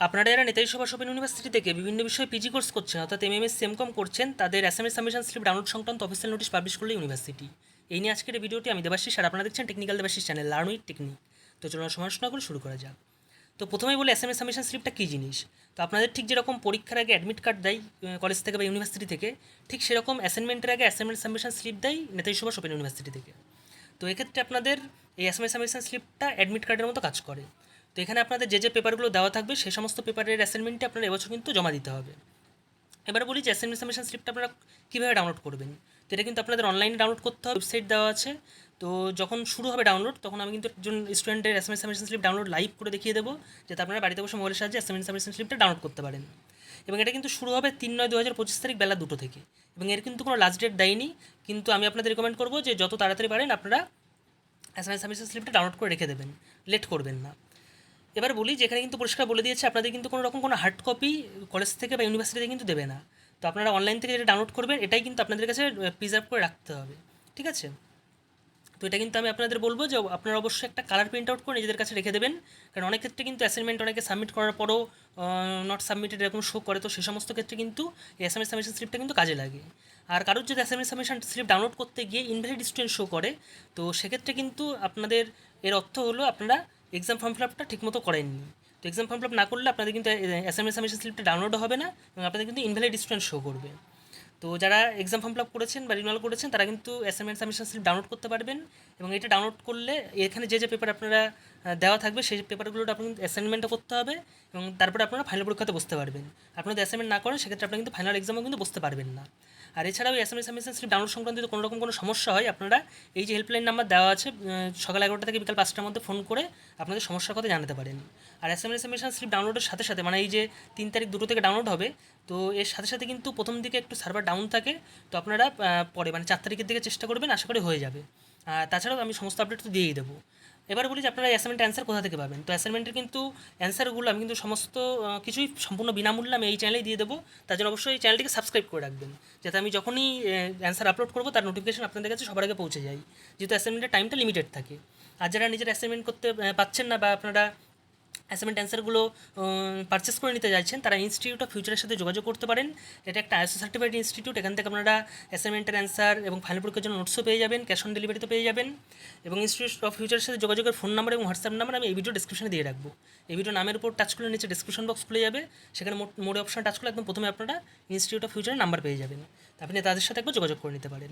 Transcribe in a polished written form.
আপনারা যারা Netaji Subhash open university থেকে বিভিন্ন বিষয়ে পিজি কোর্স করছেন অর্থাৎ এমএমএস সেমকম করছেন তাদের এসএমএস সাবমিশন স্লিপ ডাউনলোড সংক্রান্ত অফিসিয়াল নোটিশ পাবলিশ করলো ইউনিভার্সিটি। এই নিয়ে আজকের এই ভিডিওটি আমি দেবাশিস আর আপনারা দেখছেন technical Debashis channel learn with technique. তো চলুন সমালোচনা করে শুরু করা যাক। তো প্রথমেই বলি এসএমএস সাবমিশন স্লিপটা কী জিনিস। তো আপনাদের ঠিক যেরকম পরীক্ষার আগে অ্যাডমিট কার্ড দেয় কলেজ থেকে বা ইউনিভার্সিটি থেকে, ঠিক সেরকম অ্যাসাইনমেন্টের আগে এসএমএস সাবমিশন স্লিপ দেয় নেতাজি সুভাষ ওপেন ইউনিভার্সিটি থেকে। তো এক্ষেত্রে আপনাদের এই এসএমএস সাবমিশন স্লিপটা অ্যাডমিট কার্ডের মতো কাজ করে। তো এখানে আপনাদের যে পেপারগুলো দেওয়া থাকবে সেই সমস্ত পেপারের অ্যাসাইনমেন্টে আপনারা এবছর কিন্তু জমা দিতে হবে। এবার বলি যে অ্যাসাইনমেন্ট সাবমিশন স্লিপটা আপনারা কীভাবে ডাউনলোড করবেন। তো এটা কিন্তু আপনাদের অনলাইনে ডাউনলোড করতে হবে, ওয়েবসাইট দেওয়া আছে। তো যখন শুরু হবে ডাউনলোড তখন আমি কিন্তু একজন স্টুডেন্টের assignment submission slip download live করে দেখিয়ে দেবো, যাতে আপনারা বাড়িতে বসে মোবাইলের সাহায্যে অ্যাসাইনমেন্ট সাবমিশন স্লিপটা ডাউনলোড করতে পারেন। এবং এটা কিন্তু শুরু হবে 3/9/2025 তারিখ বেলা 2টো থেকে। এবং এর কিন্তু কোনো লাস্ট ডেট দেয়নি, কিন্তু আমি আপনাদের রেকমেন্ড করবো যে যত তাড়াতাড়ি পারেন আপনারা অ্যাসাইনমেন্ট সাবমিশন স্লিপটা ডাউনলোড করে রেখে দেবেন, লেট করবেন না। এবার বলি যে এখানে কিন্তু পরিষ্কার বলে দিয়েছে আপনাদের কিন্তু কোনো রকম কোনো হার্ড কপি কলেজ থেকে বা ইউনিভার্সিটি থেকে কিন্তু দেবে না। তো আপনারা অনলাইন থেকে যেটা ডাউনলোড করবেন এটাই কিন্তু আপনাদের কাছে প্রিজার্ভ করে রাখতে হবে, ঠিক আছে। তো এটা কিন্তু আমি আপনাদের বলবো যে আপনারা অবশ্যই একটা কালার প্রিন্ট আউট করে নিজেদের কাছে রেখে দেবেন, কারণ অনেক ক্ষেত্রে কিন্তু অ্যাসাইনমেন্ট অনেকে সাবমিট করার পরও নট সাবমিটেড এরকম শো করে। তো সে সমস্ত ক্ষেত্রে কিন্তু এই অ্যাসাইনমেন্ট সাবমিশন স্লিপটা কিন্তু কাজে লাগে। আর কারোর যদি অ্যাসাইনমেন্ট সাবমিশন স্লিপ ডাউনলোড করতে গিয়ে ইনভ্যালিড স্টুডেন্ট শো করে, তো সেক্ষেত্রে কিন্তু আপনাদের এর অর্থ হলো আপনারা এক্সাম ফর্ম ফিল আপটা ঠিকমতো করেননি। তো এক্সাম ফর্ম ফিল আপ না করলে আপনাদের কিন্তু অ্যাসাইনমেন্ট সাবমিশন স্লিপটা ডাউনলোডও হবে না এবং আপনাদের কিন্তু ইনভ্যালিড স্টুডেন্ট শো করবে। তো যারা এক্সাম ফর্ম ফিল আপ করেছেন বা রিনিউয়াল করেছেন তারা কিন্তু অ্যাসাইনমেন্ট সাবমিশন স্লিপ ডাউনলোড করতে পারবেন। এবং এটা ডাউনলোড করলে এখানে যে পেপার আপনারা দেওয়া থাকবে সেই পেপারগুলোটা আপনি অ্যাসাইনমেন্টও করতে হবে এবং তারপরে আপনারা ফাইনাল পরীক্ষাতে বসতে পারবেন। আপনারা যদি অ্যাসাইনমেন্ট না করেন সেক্ষেত্রে আপনারা কিন্তু ফাইনাল এক্সামও কিন্তু বসতে পারবেন না। আর এছাড়াও অ্যাসাইনমেন্ট সাবমিশন স্লিপ ডাউনলোড সংক্রান্ত কোনো রকম কোনো সমস্যা হয়, আপনারা এই যে হেল্পলাইন নাম্বার দেওয়া আছে সকাল 11টা থেকে বিকাল 5টার মধ্যে ফোন করে আপনাদের সমস্যার কথা জানাতে পারেন। আর অ্যাসাইনমেন্ট সাবমিশন স্লিপ ডাউনলোডের সাথে সাথে মানে এই যে 3 তারিখ 2টো থেকে ডাউনলোড হবে, তো এর সাথে সাথে কিন্তু প্রথম দিকে একটু সার্ভার ডাউন থাকে। তো আপনারা পরে মানে 4 তারিখের দিকে চেষ্টা করবেন, আশা করি হয়ে যাবে। তাছাড়াও আমি সমস্ত আপডেট তো দিয়েই দেবো। এবার বলি যে আপনারা অ্যাসাইনমেন্ট অ্যান্সার কোথা থেকে পাবেন। তো অ্যাসাইনমেন্টের কিন্তু অ্যান্সারগুলো আমি কিন্তু সমস্ত কিছুই সম্পূর্ণ বিনামূল্যে আমি এই চ্যানেলেই দিয়ে দেবো। তার জন্য অবশ্যই এই চ্যানেলটিকে সাবস্ক্রাইব করে রাখবেন, যাতে আমি যখনই অ্যান্সার আপলোড করবো তার নোটিফিকেশন আপনাদের কাছে সবার আগে পৌঁছে যায়, যেহেতু অ্যাসাইনমেন্টের টাইমটা লিমিটেড থাকে। আর যারা নিজের অ্যাসাইনমেন্ট করতে পাচ্ছেন না বা আপনারা অ্যাসাইনমেন্ট অ্যান্সারগুলো পারচেস করে নিতে চাইছেন, তারা ইনস্টিটিউট অফ ফিউচারের সাথে যোগাযোগ করতে পারেন। এটা একটা আইএসও সার্টিফাইড ইনস্টিটিউট, এখান থেকে আপনারা অ্যাসাইনমেন্টের অ্যান্সার এবং ফাইনাল পরীক্ষার জন্য নোটসও পেয়ে যাবেন, ক্যাশ অন ডেলিভারিতে পেয়ে যাবেন। এবং ইনস্টিটিউট অফ ফিউচারের সাথে যোগাযোগের ফোন নাম্বার এবং হোয়াটসঅ্যাপ নাম্বার আমি এই ভিডিও ডিসক্রিপশনে দিয়ে রাখবো। এই ভিডিও নামের উপর টাচ করলে নিচে ডিসক্রিপশন বক্স খুলে যাবে, সেখানে মোড়ে অপশন টাচ করলে একদম প্রথমে আপনারা ইনস্টিটিউট অফ ফিউচারের নাম্বার পেয়ে যাবেন। আপনি তাদের সাথে একবার যোগাযোগ করে নিতে পারেন।